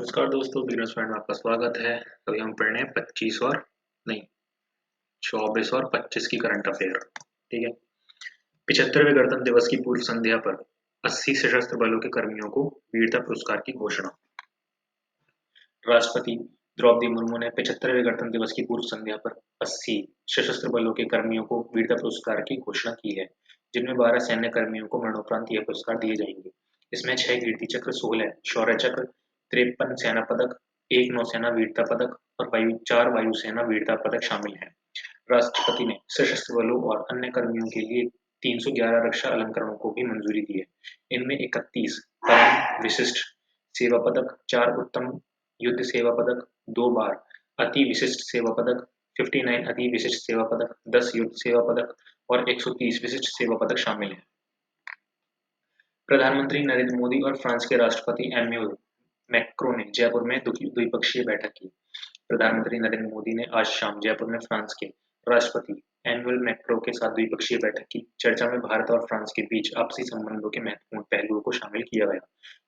नमस्कार दोस्तों, beginners point में आपका स्वागत है। अभी हम पढ़ रहे हैं 25 और नहीं 24 और 25 की करंट अफेयर। ठीक है। 75वें गणतंत्र दिवस की पूर्व संध्या पर 80 सशस्त्र बलों के कर्मियों को वीरता पुरस्कार की घोषणा। राष्ट्रपति द्रौपदी मुर्मू ने 75वें गणतंत्र दिवस की पूर्व संध्या पर 80 सशस्त्र बलों के कर्मियों को वीरता पुरस्कार की घोषणा की है, जिनमें 12 सैन्य कर्मियों को मरणोपरांत यह पुरस्कार दिए जाएंगे। इसमें 6 कीर्ति चक्र, 16 शौर्य चक्र, 53 सेना पदक, 1 नौसेना वीरता पदक और 4 वायुसेना वीरता पदक शामिल हैं। राष्ट्रपति ने सशस्त्र बलों और अन्य कर्मियों के लिए 311 रक्षा अलंकरणों को भी मंजूरी दी है। इनमें 31 परम विशिष्ट सेवा पदक, 4 उत्तम युद्ध सेवा पदक, 2 बार अति विशिष्ट सेवा पदक, 59 अति विशिष्ट सेवा पदक, 10 युद्ध सेवा पदक और 130 विशिष्ट सेवा पदक शामिल हैं। प्रधानमंत्री नरेंद्र मोदी और फ्रांस के राष्ट्रपति एम्मेनुएल मैक्रों ने जयपुर में द्विपक्षीय बैठक की। प्रधानमंत्री नरेंद्र मोदी ने आज शाम जयपुर में फ्रांस के राष्ट्रपति एम्मेनुएल मैक्रों के साथ द्विपक्षीय बैठक की। चर्चा में भारत और फ्रांस के बीच आपसी संबंधों के महत्वपूर्ण पहलुओं को शामिल किया गया।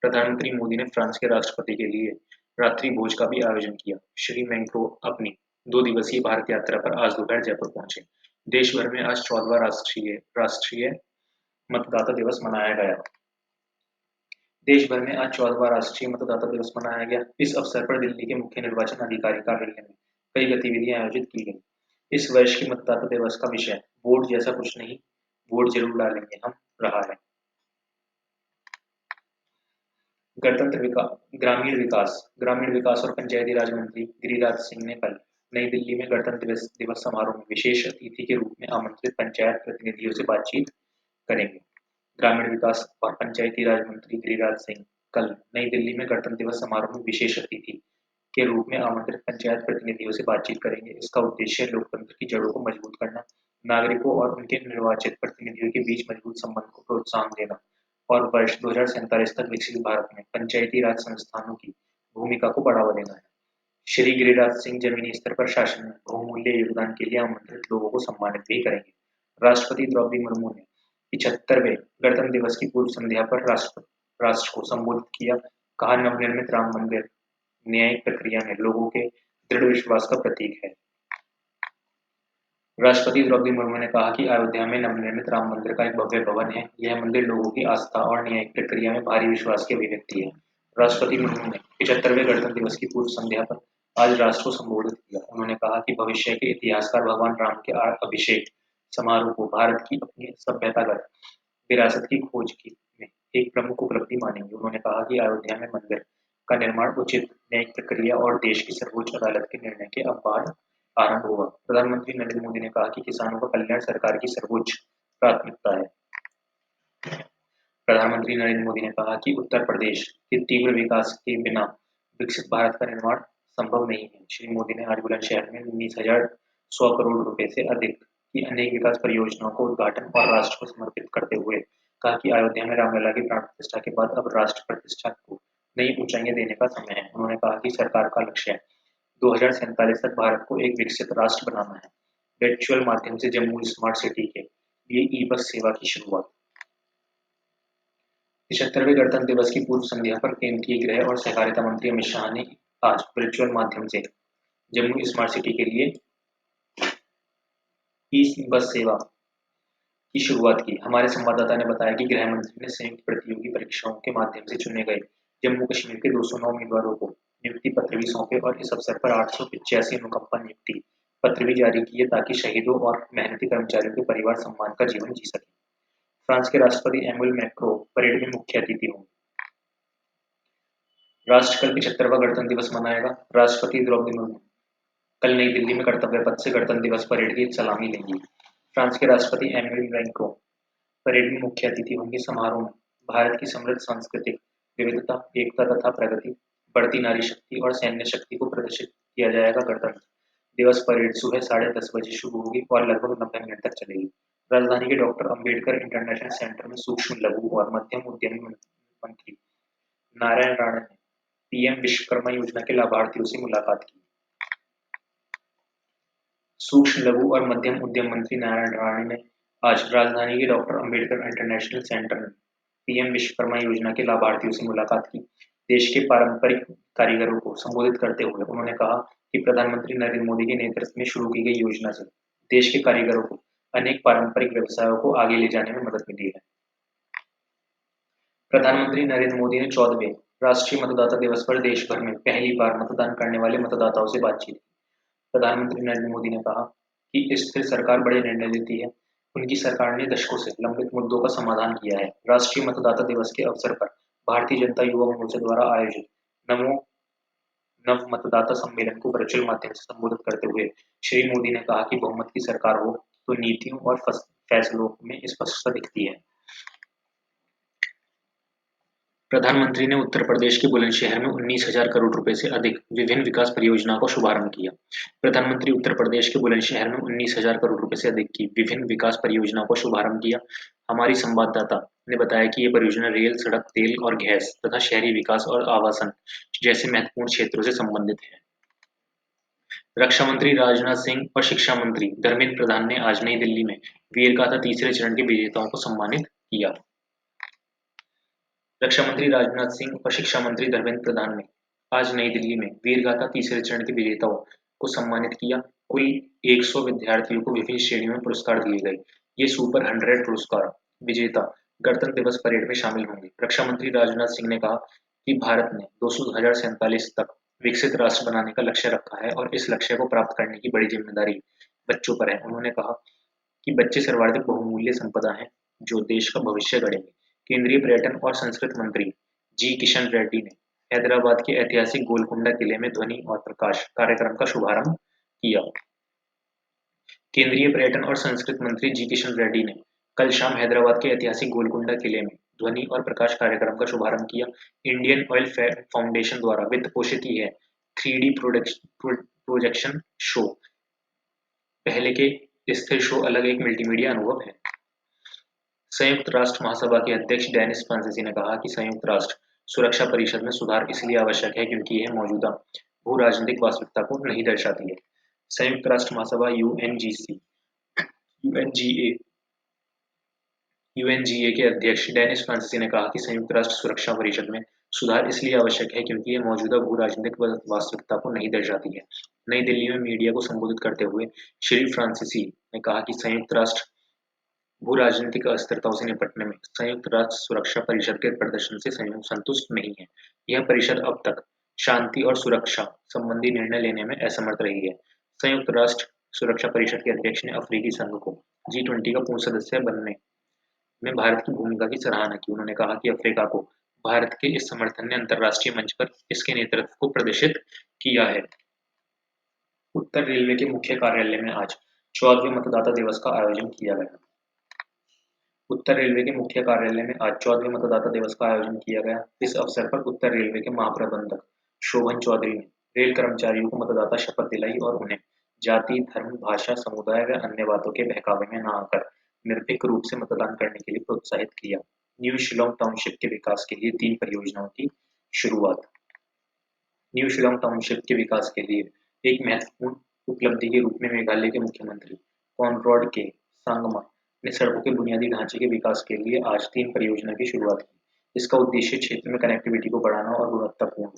प्रधानमंत्री मोदी ने फ्रांस के राष्ट्रपति के लिए रात्रि भोज का भी आयोजन किया। श्री मैक्रों अपनी 2 दिवसीय भारत यात्रा पर आज दोपहर जयपुर पहुंचे। देश भर में आज 14वां राष्ट्रीय मतदाता दिवस मनाया गया। देश भर में आज 14वां राष्ट्रीय मतदाता दिवस मनाया गया। इस अवसर पर दिल्ली के मुख्य निर्वाचन अधिकारी कार्यालय में कई गतिविधियां आयोजित की गई। इस वर्ष के मतदाता दिवस का विषय वोट जैसा कुछ नहीं, वोट जरूर डालेंगे हम रहा है। ग्रामीण विकास और पंचायती राज मंत्री गिरिराज सिंह ने कल नई दिल्ली में गणतंत्र दिवस समारोह में विशेष अतिथि के रूप में आमंत्रित पंचायत प्रतिनिधियों से बातचीत करेंगे। ग्रामीण विकास और पंचायती राज मंत्री गिरिराज सिंह कल नई दिल्ली में गणतंत्र दिवस समारोह में विशेष अतिथि के रूप में आमंत्रित पंचायत प्रतिनिधियों से बातचीत करेंगे। इसका उद्देश्य लोकतंत्र की जड़ों को मजबूत करना, नागरिकों और उनके निर्वाचित प्रतिनिधियों के बीच मजबूत संबंध को प्रोत्साहन देना और वर्ष 2047 तक विकसित भारत में पंचायती राज संस्थानों की भूमिका को बढ़ावा देना है। श्री गिरिराज सिंह जमीनी स्तर पर शासन में बहुमूल्य योगदान के लिए आमंत्रित लोगों को सम्मानित भी करेंगे। राष्ट्रपति द्रौपदी मुर्मू ने 75वें गणतंत्र दिवस की पूर्व संध्या पर राष्ट्र को संबोधित किया। कहा, नवनिर्मित राम मंदिर न्यायिक प्रक्रिया में लोगों के दृढ़ विश्वास का प्रतीक है। राष्ट्रपति द्रौपदी मुर्मू ने कहा कि अयोध्या में नवनिर्मित राम मंदिर का एक भव्य भवन है। यह मंदिर लोगों की आस्था और न्यायिक प्रक्रिया में भारी विश्वास की अभिव्यक्ति है। राष्ट्रपति मुर्मू ने 75वें गणतंत्र दिवस की पूर्व संध्या पर आज राष्ट्र को संबोधित किया। उन्होंने कहा कि भविष्य के इतिहासकार भगवान राम के अभिषेक समारोह को भारत की अपनी सभ्यतागत विरासत की खोज की में एक प्रमुख उपलब्धि मानेंगे। उन्होंने कहा कि अयोध्या में मंदिर का निर्माण उचित न्यायिक प्रक्रिया और देश की सर्वोच्च अदालत के निर्णय के अब बाद आरंभ हुआ। प्रधानमंत्री नरेंद्र मोदी ने कहा कि किसानों का कल्याण सरकार की सर्वोच्च प्राथमिकता है। प्रधानमंत्री नरेंद्र मोदी ने कहा कि उत्तर प्रदेश के तीव्र विकास के बिना विकसित भारत का निर्माण संभव नहीं है। श्री मोदी ने आज बुलंदशहर में 19,100 करोड़ रुपए से अधिक की अनेक विकास परियोजनाओं को उद्घाटन और राष्ट्र को समर्पित करते हुए कहा कि अयोध्या में रामलला की प्राण प्रतिष्ठा के बाद अब राष्ट्र प्रतिष्ठा को नई ऊंचाइयां देने का समय है। उन्होंने कहा कि सरकार का लक्ष्य है 2047 तक भारत को एक विकसित राष्ट्र बनाना है। वर्चुअल माध्यम से जम्मू स्मार्ट सिटी के लिए ई बस सेवा की शुरुआत। 75वें गणतंत्र दिवस की पूर्व संध्या पर केंद्रीय गृह और सहकारिता मंत्री अमित शाह ने आज वर्चुअल माध्यम से जम्मू स्मार्ट सिटी के लिए ई बस सेवा की शुरुआत की। हमारे संवाददाता ने बताया कि गृह मंत्री ने संयुक्त प्रतियोगी परीक्षाओं के माध्यम से चुने गए जम्मू कश्मीर के 209 उम्मीदवारों को नियुक्ति पत्र भी सौंपे और इस अवसर पर 885 अनुकंपा नियुक्ति पत्र भी जारी किए ताकि शहीदों और मेहनती कर्मचारियों के परिवार सम्मान का जीवन जी सके। फ्रांस के राष्ट्रपति एम्मेनुएल मैक्रों परेड में मुख्य अतिथि होंगे। राष्ट्र कल 75वां गणतंत्र दिवस मनाएगा। राष्ट्रपति द्रौपदी मुर्मू कल नई दिल्ली में कर्तव्य पथ से गणतंत्र दिवस परेड की सलामी लेंगी। फ्रांस के राष्ट्रपति एम्मेनुएल मैक्रों परेड में मुख्य अतिथि होंगे। समारोह में भारत की समृद्ध सांस्कृतिक विविधता, एकता तथा प्रगति, बढ़ती नारी शक्ति और सैन्य शक्ति को प्रदर्शित किया जाएगा। गणतंत्र दिवस परेड सुबह 10:30 बजे शुरू होगी और लगभग 90 मिनट तक चलेगी। राजधानी के डॉक्टर अंबेडकर इंटरनेशनल सेंटर में सूक्ष्म, लघु और मध्यम उद्यमी मंत्री नारायण राणे ने पीएम विश्वकर्मा योजना के लाभार्थियों से मुलाकात की। सूक्ष्म, लघु और मध्यम उद्यम मंत्री नारायण राणे ने आज राजधानी के डॉक्टर अंबेडकर इंटरनेशनल सेंटर में पीएम विश्वकर्मा योजना के लाभार्थियों से मुलाकात की। देश के पारंपरिक कारीगरों को संबोधित करते हुए उन्होंने कहा कि प्रधानमंत्री नरेंद्र मोदी के नेतृत्व में शुरू की गई योजना से देश के कारीगरों को अनेक पारंपरिक व्यवसायों को आगे ले जाने में मदद मिली है। प्रधानमंत्री नरेंद्र मोदी ने 14वें राष्ट्रीय मतदाता दिवस पर देश भर में पहली बार मतदान करने वाले मतदाताओं से बातचीत की। प्रधानमंत्री नरेंद्र मोदी ने कहा कि स्थिर सरकार बड़े निर्णय लेती है। उनकी सरकार ने दशकों से लंबित मुद्दों का समाधान किया है। राष्ट्रीय मतदाता दिवस के अवसर पर भारतीय जनता युवा मोर्चा द्वारा आयोजित नमो नव मतदाता सम्मेलन को वर्चुअल माध्यम से संबोधित करते हुए श्री मोदी ने कहा कि बहुमत की सरकार हो तो नीतियों और फैसलों में स्पष्टता दिखती है। प्रधानमंत्री ने उत्तर प्रदेश के बुलंदशहर में 19,000 करोड़ रुपए से अधिक विभिन्न विकास परियोजनाओं का शुभारंभ किया। प्रधानमंत्री उत्तर प्रदेश के बुलंदशहर में 19,000 करोड़ रुपए से अधिक की विभिन्न विकास परियोजनाओं का शुभारंभ किया। हमारी संवाददाता ने बताया कि ये परियोजना रेल, सड़क, तेल और गैस तथा शहरी विकास और आवासन जैसे महत्वपूर्ण क्षेत्रों से संबंधित है। रक्षा मंत्री राजनाथ सिंह और शिक्षा मंत्री धर्मेंद्र प्रधान ने आज नई दिल्ली में वीरगाथा तीसरे चरण के विजेताओं को सम्मानित किया। रक्षा मंत्री राजनाथ सिंह और शिक्षा मंत्री धर्मेंद्र प्रधान ने आज नई दिल्ली में वीरगाथा तीसरे चरण के विजेताओं को सम्मानित किया। कुल 100 विद्यार्थियों को विभिन्न श्रेणियों में पुरस्कार दिए गए। ये सुपर 100 पुरस्कार विजेता गणतंत्र दिवस परेड में शामिल होंगे। रक्षा मंत्री राजनाथ सिंह ने कहा कि भारत ने 2047 तक विकसित राष्ट्र बनाने का लक्ष्य रखा है और इस लक्ष्य को प्राप्त करने की बड़ी जिम्मेदारी बच्चों पर है। उन्होंने कहा कि बच्चे सर्वाधिक बहुमूल्य संपदा हैं जो देश का भविष्य गढ़ेंगे। केंद्रीय पर्यटन और संस्कृति मंत्री जी किशन रेड्डी ने हैदराबाद के ऐतिहासिक गोलकुंडा किले में ध्वनि और प्रकाश कार्यक्रम का शुभारंभ किया। केंद्रीय पर्यटन और संस्कृति मंत्री जी किशन रेड्डी ने कल शाम हैदराबाद के ऐतिहासिक गोलकुंडा किले में ध्वनि और प्रकाश कार्यक्रम का शुभारंभ किया। इंडियन ऑयल फाउंडेशन द्वारा वित्त पोषित है 3D प्रोजेक्शन शो पहले के स्थिर शो अलग एक मल्टीमीडिया अनुभव है। संयुक्त राष्ट्र महासभा के अध्यक्ष डेनिस फ्रांसीसी ने कहा कि संयुक्त राष्ट्र सुरक्षा परिषद में सुधार इसलिए आवश्यक है क्योंकि यह मौजूदा भू राजनीतिक वास्तविकता को नहीं दर्शाती है। संयुक्त राष्ट्र महासभा यूएनजीए के अध्यक्ष डेनिस फ्रांसीसी ने कहा कि संयुक्त राष्ट्र सुरक्षा परिषद में सुधार इसलिए आवश्यक है क्योंकि यह मौजूदा भू राजनीतिक वास्तविकता को नहीं दर्शाती है। नई दिल्ली में मीडिया को संबोधित करते हुए श्री फ्रांसीसी ने कहा कि संयुक्त राष्ट्र भू राजनीतिक अस्थिरताओं से निपटने में संयुक्त राष्ट्र सुरक्षा परिषद के प्रदर्शन से संतुष्ट नहीं है। यह परिषद अब तक शांति और सुरक्षा संबंधी निर्णय लेने में असमर्थ रही है। संयुक्त राष्ट्र सुरक्षा परिषद के अध्यक्ष ने अफ्रीकी संघ को G20 का पूर्ण सदस्य बनने में भारत की भूमिका की सराहना की। उन्होंने कहा कि अफ्रीका को भारत के इस समर्थन ने अंतर्राष्ट्रीय मंच पर इसके नेतृत्व को प्रदर्शित किया है। उत्तर रेलवे के मुख्य कार्यालय में आज 14वें मतदाता दिवस का आयोजन किया गया। उत्तर रेलवे के मुख्य कार्यालय में आज 14वें मतदाता दिवस का आयोजन किया गया। इस अवसर पर उत्तर रेलवे के महाप्रबंधक शोभन चौधरी ने रेल कर्मचारियों को मतदाता शपथ दिलाई और उन्हें जाति, धर्म, भाषा, समुदाय व अन्य बातों के बहकावे में न आकर निर्भीक रूप से मतदान करने के लिए प्रोत्साहित किया। न्यू शिलोंग टाउनशिप के विकास के लिए 3 परियोजनाओं की शुरुआत। न्यू शिलोंग टाउनशिप के विकास के लिए एक महत्वपूर्ण उपलब्धि के रूप में मेघालय के मुख्यमंत्री कॉनरैड के सांगमा ने सड़कों के बुनियादी ढांचे के विकास के लिए आज 3 परियोजना की शुरुआत की। इसका उद्देश्य क्षेत्र में कनेक्टिविटी को बढ़ाना और गुणवत्तापूर्ण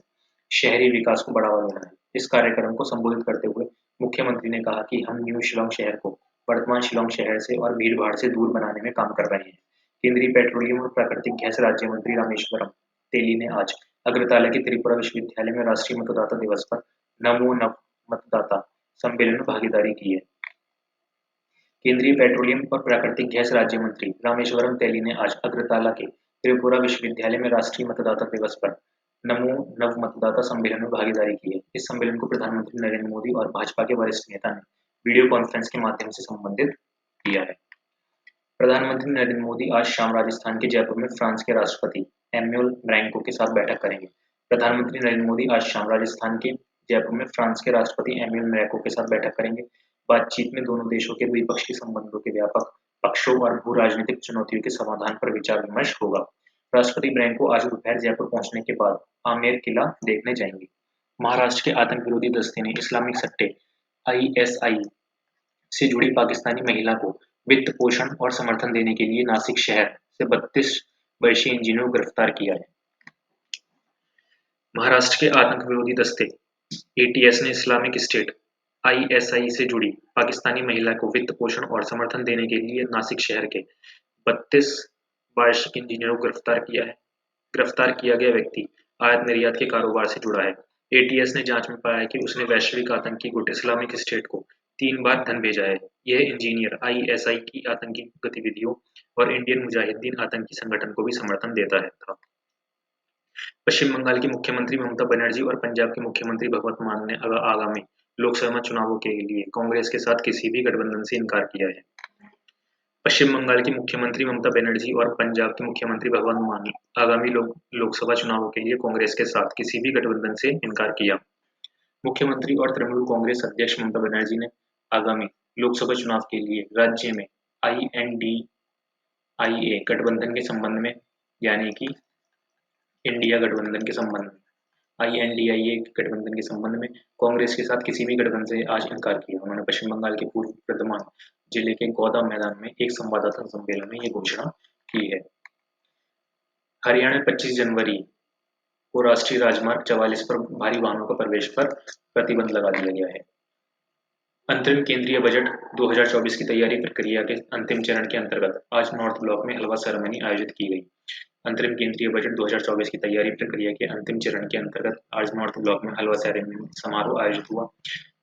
शहरी विकास को बढ़ावा देना है। इस कार्यक्रम को संबोधित करते हुए मुख्यमंत्री ने कहा कि हम न्यू शिलोंग शहर को वर्तमान शिलोंग शहर से और भीड़-भाड़ से दूर बनाने में काम कर रहे हैं। केंद्रीय पेट्रोलियम और प्राकृतिक गैस राज्य मंत्री रामेश्वरम तेली ने आज अग्रतला के त्रिपुरा विश्वविद्यालय में राष्ट्रीय मतदाता दिवस पर नमो नव मतदाता सम्मेलन में भागीदारी की है। केंद्रीय पेट्रोलियम और प्राकृतिक गैस राज्य मंत्री रामेश्वरम तेली ने आज अग्रतला के त्रिपुरा विश्वविद्यालय में राष्ट्रीय मतदाता दिवस पर नमो नव मतदाता सम्मेलन में भागीदारी की है। इस सम्मेलन को प्रधानमंत्री नरेंद्र मोदी और भाजपा के वरिष्ठ नेता ने वीडियो कॉन्फ्रेंस के माध्यम से संबोधित किया है। प्रधानमंत्री नरेंद्र मोदी आज शाम राजस्थान के जयपुर में फ्रांस के राष्ट्रपति एम्मानुएल मैक्रों के साथ बैठक करेंगे। प्रधानमंत्री नरेंद्र मोदी आज शाम राजस्थान के जयपुर में फ्रांस के राष्ट्रपति एम्मानुएल मैक्रों के साथ बैठक करेंगे। बातचीत में दोनों देशों के द्विपक्षीय संबंधों के व्यापक पक्षों और भू राजनीतिक चुनौतियों के समाधान पर विचार विमर्श होगा। राष्ट्रपति ब्रैंको आज दोपहर जयपुर पहुंचने के बाद आमेर किला देखने जाएंगे। महाराष्ट्र के आतंक विरोधी दस्ते ने इस्लामिक सट्टे ISI से जुड़ी पाकिस्तानी महिला को वित्त पोषण और समर्थन देने के लिए नासिक शहर से 32 वर्षीय इंजीनियर को गिरफ्तार किया है। महाराष्ट्र के आतंक विरोधी दस्ते एटीएस ने इस्लामिक स्टेट आईएसआई से जुड़ी पाकिस्तानी महिला को वित्त पोषण और समर्थन देने के लिए नासिक शहर के 32 वार्षिक इंजीनियरों को गिरफ्तार किया है। गिरफ्तार किया गया व्यक्ति आयात निर्यात के कारोबार से जुड़ा है। एटीएस ने जांच में पाया कि उसने वैश्विक आतंकी गुट इस्लामिक स्टेट को 3 बार धन भेजा है। यह इंजीनियर आईएसआई की आतंकी गतिविधियों और इंडियन मुजाहिदीन आतंकी संगठन को भी समर्थन देता है था। पश्चिम बंगाल की मुख्यमंत्री ममता बनर्जी और पंजाब के मुख्यमंत्री भगवंत मान ने आगामी लोकसभा चुनावों के लिए कांग्रेस के साथ किसी भी गठबंधन से इनकार किया है। पश्चिम बंगाल की मुख्यमंत्री ममता बनर्जी और पंजाब के मुख्यमंत्री भगवंत मान ने आगामी लोकसभा चुनावों के लिए कांग्रेस के साथ किसी भी गठबंधन से इनकार किया। मुख्यमंत्री और तृणमूल कांग्रेस अध्यक्ष ममता बनर्जी ने आगामी लोकसभा चुनाव के लिए राज्य में INDIA गठबंधन के संबंध में यानी कि इंडिया गठबंधन के संबंध में INDIA गठबंधन के संबंध में कांग्रेस के साथ किसी भी गठबंधन से आज इनकार किया। उन्होंने पश्चिम बंगाल के पूर्व वर्धमान जिले के गौदा मैदान में एक संवाददाता सम्मेलन में ये घोषणा की है। हरियाणा में 25 जनवरी को राष्ट्रीय राजमार्ग 44 पर भारी वाहनों का प्रवेश पर प्रतिबंध लगा दिया गया है। अंतरिम केंद्रीय बजट 2024 की तैयारी प्रक्रिया के अंतिम चरण के अंतर्गत आज नॉर्थ ब्लॉक में हलवा सेरेमनी आयोजित की गई। अंतरिम केंद्रीय बजट 2024 की तैयारी प्रक्रिया के अंतिम चरण के अंतर्गत आज नॉर्थ ब्लॉक में हलवा सेरेमनी समारोह आयोजित हुआ।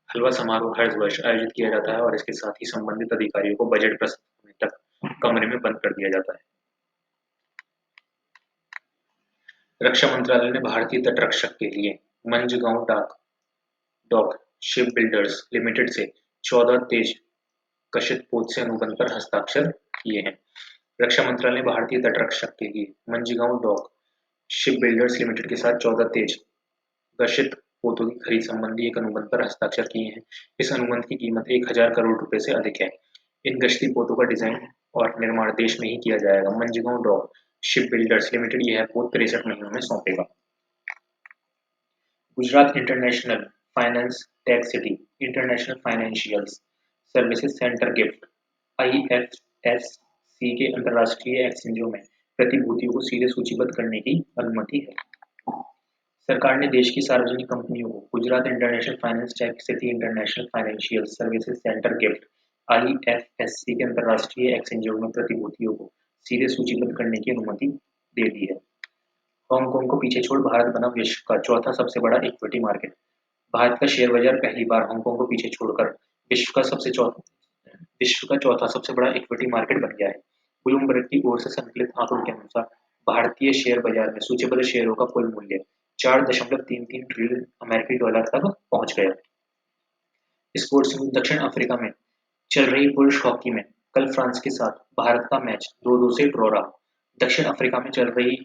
हलवा समारोह हर वर्ष आयोजित किया जाता है और इसके साथ ही संबंधित अधिकारियों को बजट प्रस्तुत होने तक कमरे में बंद कर दिया जाता है। रक्षा मंत्रालय ने भारतीय तटरक्षक के लिए Mazagon dock ship builders limited से 14 तेज कशित पोत से अनुबंध पर हस्ताक्षर किए हैं। रक्षा मंत्रालय ने भारतीय तटरक्षक के लिए Mazagon dock ship builders limited के साथ 14 तेज गशित पोतों की खरीद संबंधी एक अनुबंध पर हस्ताक्षर किए हैं। इस अनुबंध की कीमत 1000 करोड़ रुपए से अधिक है। इन गश्ती पोतों का डिजाइन और निर्माण देश में ही किया जाएगा। Mazagon dock ship builders limited यह पोत 63 महीनों में सौंपेगा। Gujarat international finance tech city international financial services centre gift IFSC के अंतर्राष्ट्रीय एक्सचेंजों में प्रतिभूतियों को सीधे सूचीबद्ध करने की अनुमति है। सरकार ने देश की सार्वजनिक कंपनियों को Gujarat international finance tech city international financial services centre gift IFSC के अंतर्राष्ट्रीय एक्सचेंजों में प्रतिभूतियों को सीधे सूचीबद्ध करने की अनुमति दे दी है। हांगकांग को पीछे छोड़ भारत बना विश्व का चौथा सबसे बड़ा इक्विटी मार्केट। भारत का शेयर बाजार पहली बार हांगकांग को पीछे छोड़कर विश्व का चौथा सबसे बड़ा इक्विटी मार्केट बन गया है। ब्लूमबर्ग की ओर से संकलित आंकड़ों के अनुसार भारतीय शेयर बाजार में सूचीबद्ध शेयरों का कुल मूल्य 4.33 ट्रिलियन अमेरिकी डॉलर तक पहुंच गया। स्पोर्ट्स न्यूज दक्षिण अफ्रीका में चल रही पुरुष हॉकी में कल फ्रांस के साथ भारत का मैच 2-2 से ड्रॉ रहा। दक्षिण अफ्रीका में चल रही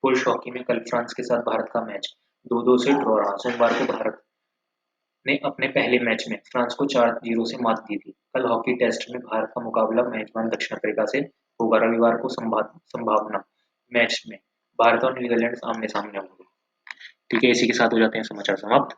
पुरुष हॉकी में कल फ्रांस के साथ भारत का मैच 2-2 से ड्रॉ रहा। सोमवार को भारत ने अपने पहले मैच में फ्रांस को 4-0 से मात दी थी। कल हॉकी टेस्ट में भारत का मुकाबला मेजबान दक्षिण अफ्रीका से होगा। रविवार को संभावना मैच में भारत और नीदरलैंड आमने सामने होंगे। ठीक है, इसी के साथ हो जाते हैं समाचार समाप्त।